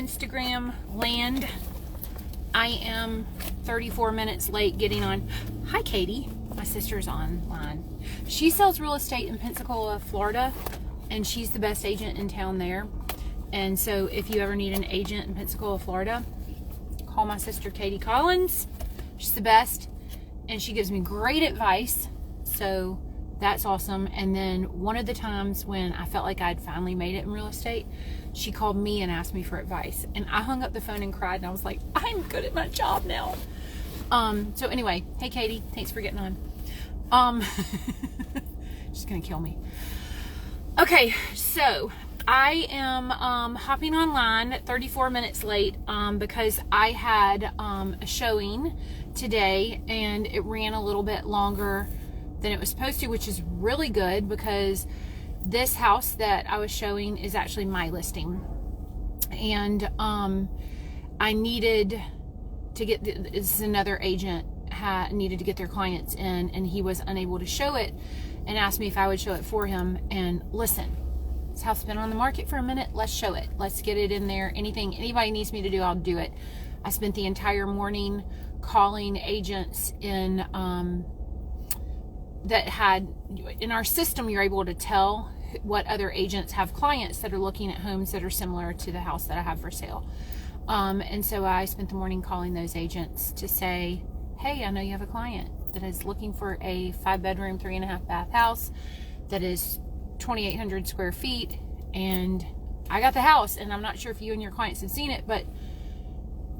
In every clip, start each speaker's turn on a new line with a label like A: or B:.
A: Instagram land. I am 34 minutes late getting on. Hi, Katie. My sister's online. She sells real estate in Pensacola, Florida, and she's the best agent in town there. And so if you ever need an agent in Pensacola, Florida, call my sister Katie Collins. She's the best, and she gives me great advice. So that's awesome. And then one of the times when I felt like I'd finally made it in real estate, she called me and asked me for advice. And I hung up the phone and cried, and I was like, I'm good at my job now. So anyway, hey Katie, thanks for getting on. She's gonna kill me. Okay, so I am hopping online at 34 minutes late because I had a showing today, and it ran a little bit longer than it was supposed to, which is really good because this house that I was showing is actually my listing. And I needed to get, this is another agent needed to get their clients in, and he was unable to show it and asked me if I would show it for him. And listen, this house has been on the market for a minute. Let's show it. Let's get it in there. Anything anybody needs me to do, I'll do it. I spent the entire morning calling agents in that had, in our system, you're able to tell what other agents have clients that are looking at homes that are similar to the house that I have for sale. And so I spent the morning calling those agents to say, hey, I know you have a client that is looking for a 5-bedroom, 3.5 bath house that is 2,800 square feet, and I got the house, and I'm not sure if you and your clients have seen it, but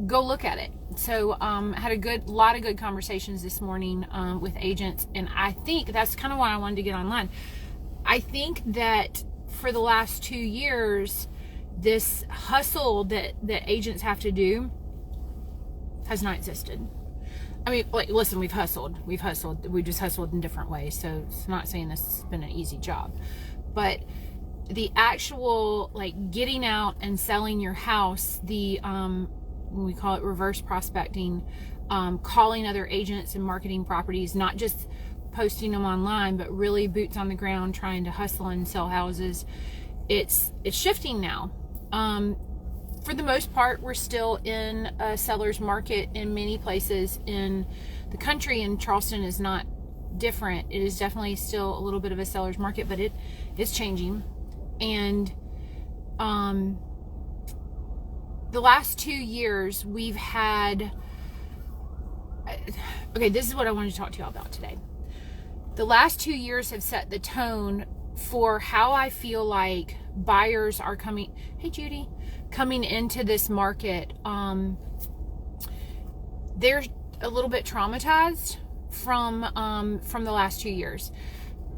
A: go look at it. So I had a lot of good conversations this morning with agents, and I think that's kind of why I wanted to get online. I think that for the last 2 years, this hustle that agents have to do has not existed. I mean, like, listen, we've hustled. We just hustled in different ways. So it's not saying this has been an easy job, but the actual, like, getting out and selling your house, the we call it reverse prospecting, calling other agents and marketing properties, not just posting them online, but really boots on the ground, trying to hustle and sell houses. It's shifting now. For the most part, we're still in a seller's market in many places in the country, and Charleston is not different. It is definitely still a little bit of a seller's market, but it is changing. And the last 2 years we've had, okay, this is what I wanted to talk to you all about today. The last 2 years have set the tone for how I feel like buyers are coming. Hey, Judy. Coming into this market, they're a little bit traumatized from the last 2 years.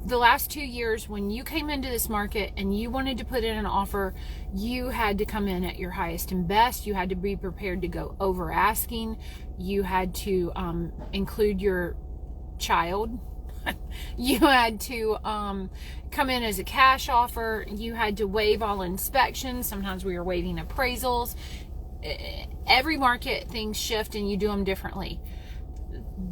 A: The last 2 years, when you came into this market and you wanted to put in an offer, you had to come in at your highest and best. You had to be prepared to go over asking. You had to include your child. You had to come in as a cash offer. You had to waive all inspections. Sometimes we were waiving appraisals. Every market, things shift and you do them differently.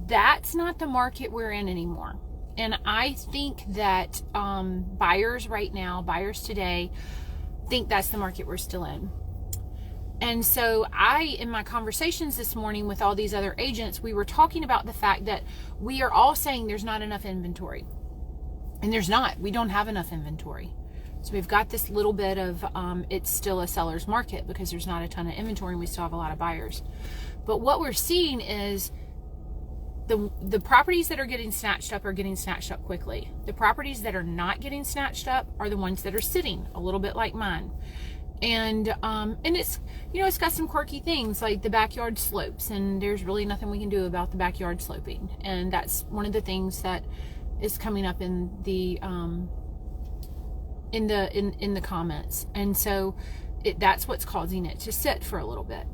A: That's not the market we're in anymore. And I think that buyers right now, buyers today, think that's the market we're still in. And so in my conversations this morning with all these other agents, we were talking about the fact that we are all saying there's not enough inventory. And there's not. We don't have enough inventory. So we've got this little bit of, it's still a seller's market because there's not a ton of inventory and we still have a lot of buyers. But what we're seeing is the properties that are getting snatched up are getting snatched up quickly. The properties that are not getting snatched up are the ones that are sitting, a little bit like mine. And it's, you know, it's got some quirky things like the backyard slopes, and there's really nothing we can do about the backyard sloping. And that's one of the things that is coming up in the comments. And so that's what's causing it to sit for a little bit.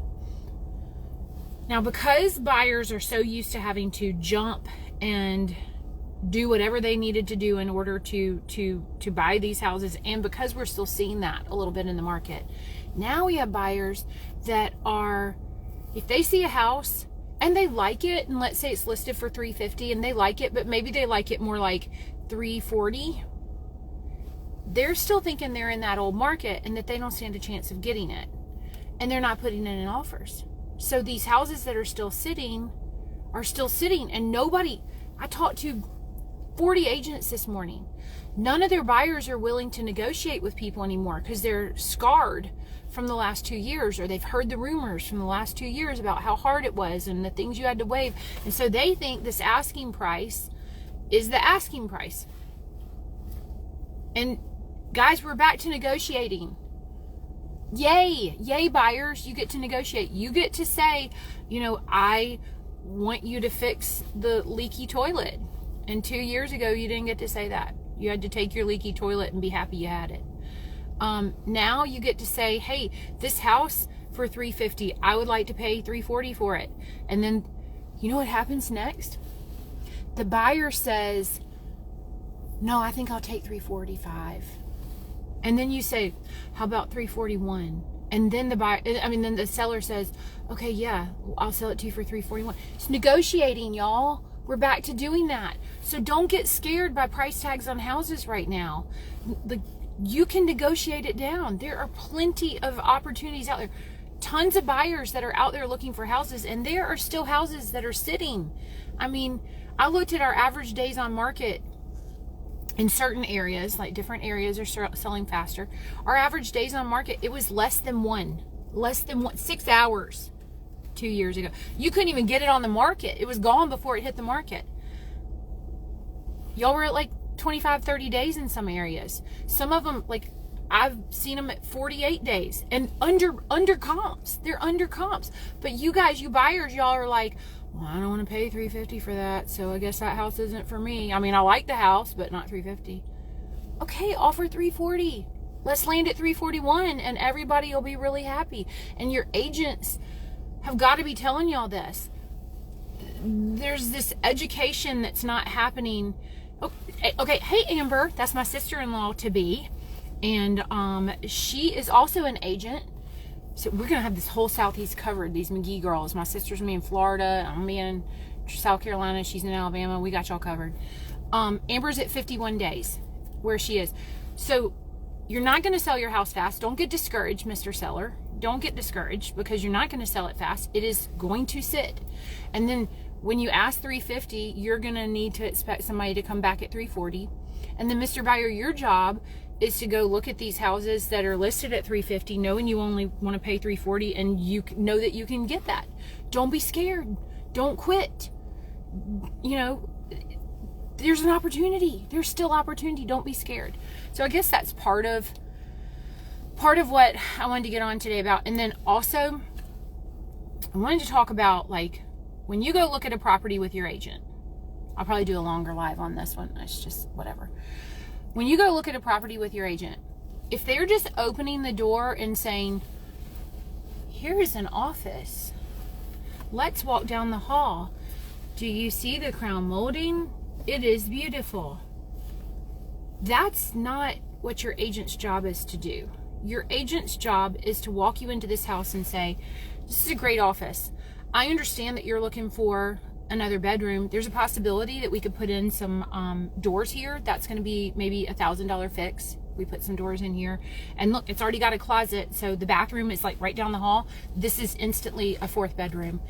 A: Now, because buyers are so used to having to jump and do whatever they needed to do in order to buy these houses, and because we're still seeing that a little bit in the market, now we have buyers that are, if they see a house and they like it, and let's say it's listed for $350 and they like it, but maybe they like it more like $340, they're still thinking they're in that old market and that they don't stand a chance of getting it. and they're not putting in offers. So these houses that are still sitting and nobody, I talked to 40 agents this morning. None of their buyers are willing to negotiate with people anymore because they're scarred from the last 2 years, or they've heard the rumors from the last 2 years about how hard it was and the things you had to waive. And so they think this asking price is the asking price. And guys, we're back to negotiating. Yay, buyers, you get to negotiate. You get to say, I want you to fix the leaky toilet. And 2 years ago, you didn't get to say that. You had to take your leaky toilet and be happy you had it. Now you get to say, hey, this house for $350, I would like to pay $340 for it. And then, you know what happens next? The buyer says, no, I think I'll take $345. And then you say, how about $341? And then then the seller says, okay, yeah, I'll sell it to you for $341. It's negotiating, y'all. We're back to doing that. So don't get scared by price tags on houses right now. You can negotiate it down. There are plenty of opportunities out there. Tons of buyers that are out there looking for houses, and there are still houses that are sitting. I mean, I looked at our average days on market in certain areas, like different areas are selling faster. Our average days on market, it was less than 6 hours 2 years ago. You couldn't even get it on the market. It was gone before it hit the market. Y'all were at like 25, 30 days in some areas. Some of them, like I've seen them at 48 days and under comps. They're under comps. But you guys, you buyers, y'all are like, well, I don't want to pay $350 for that, so I guess that house isn't for me. I mean, I like the house, but not $350. Okay, offer $340. Let's land at $341, and everybody will be really happy. And your agents have got to be telling y'all this. There's this education that's not happening. Okay, hey Amber, that's my sister-in-law to be, and she is also an agent. So we're gonna have this whole Southeast covered. These McGee girls. My sister's gonna be in Florida. I'm gonna be in South Carolina. She's in Alabama. We got y'all covered. Amber's at 51 days where she is. So you're not gonna sell your house fast. Don't get discouraged, Mr. Seller. Don't get discouraged because you're not gonna sell it fast. It is going to sit. And then when you ask $350, you're gonna need to expect somebody to come back at $340. And then, Mr. Buyer, your job is to go look at these houses that are listed at $350, knowing you only want to pay $340, and you know that you can get that. Don't be scared. Don't quit. There's an opportunity. There's still opportunity. Don't be scared. So I guess that's part of what I wanted to get on today about. And then also, I wanted to talk about, like, when you go look at a property with your agent. I'll probably do a longer live on this one. It's just whatever. When you go look at a property with your agent, if they're just opening the door and saying, here's an office, let's walk down the hall. Do you see the crown molding? It is beautiful. That's not what your agent's job is to do. Your agent's job is to walk you into this house and say, this is a great office. I understand that you're looking for another bedroom. There's a possibility that we could put in some doors here. That's going to be maybe $1,000 fix. We put some doors in here, and look, it's already got a closet, so the bathroom is like right down the hall. This is instantly a 4th bedroom.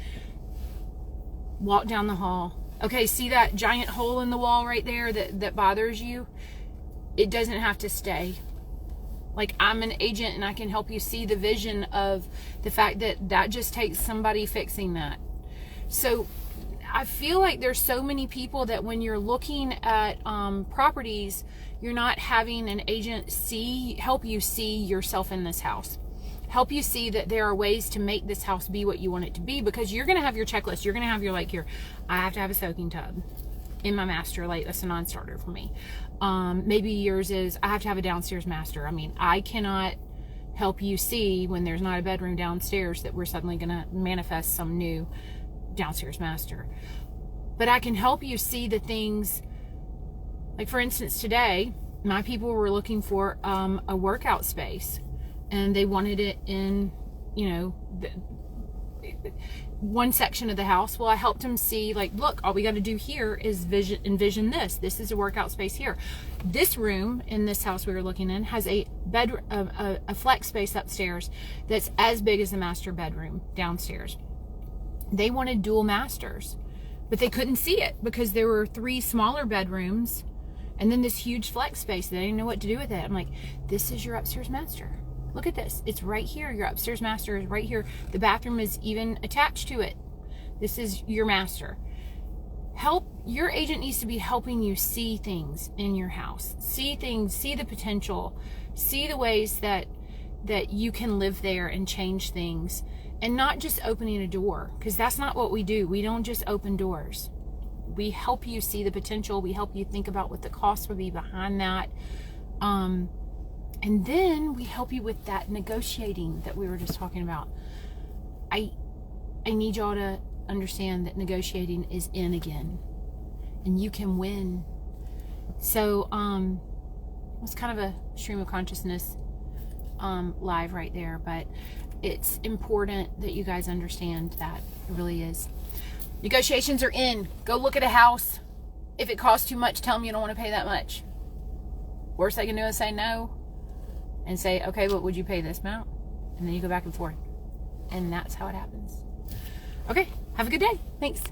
A: Walk down the hall. Okay, see that giant hole in the wall right there that bothers you? It doesn't have to stay. Like, I'm an agent and I can help you see the vision of the fact that just takes somebody fixing that. So I feel like there's so many people that when you're looking at properties, you're not having an agent help you see yourself in this house. Help you see that there are ways to make this house be what you want it to be, because you're going to have your checklist. You're going to have your, like, here, I have to have a soaking tub in my master. Like, that's a non-starter for me. Maybe yours is, I have to have a downstairs master. I mean, I cannot help you see when there's not a bedroom downstairs that we're suddenly going to manifest some new downstairs master. But I can help you see the things, like, for instance, today my people were looking for a workout space, and they wanted it in, one section of the house. Well, I helped him see, like, look, all we got to do here is envision this. This is a workout space here. This room in this house we were looking in has a flex space upstairs that's as big as the master bedroom downstairs. They wanted dual masters, but they couldn't see it because there were 3 smaller bedrooms and then this huge flex space. They didn't know what to do with it. I'm like, this is your upstairs master. Look at this. It's right here. Your upstairs master is right here. The bathroom is even attached to it. This is your master. Your agent needs to be helping you see things in your house. See things, see the potential, see the ways that you can live there and change things, and not just opening a door, because that's not what we do. We don't just open doors. We help you see the potential. We help you think about what the cost would be behind that. And then we help you with that negotiating that we were just talking about. I need y'all to understand that negotiating is in again, and you can win. So it's kind of a stream of consciousness live right there, but it's important that you guys understand that. It really is. Negotiations are in. Go look at a house. If it costs too much, tell them you don't want to pay that much. Worst they can do is say no, and say, okay, but would you pay this amount? And then you go back and forth. And that's how it happens. Okay, have a good day. Thanks.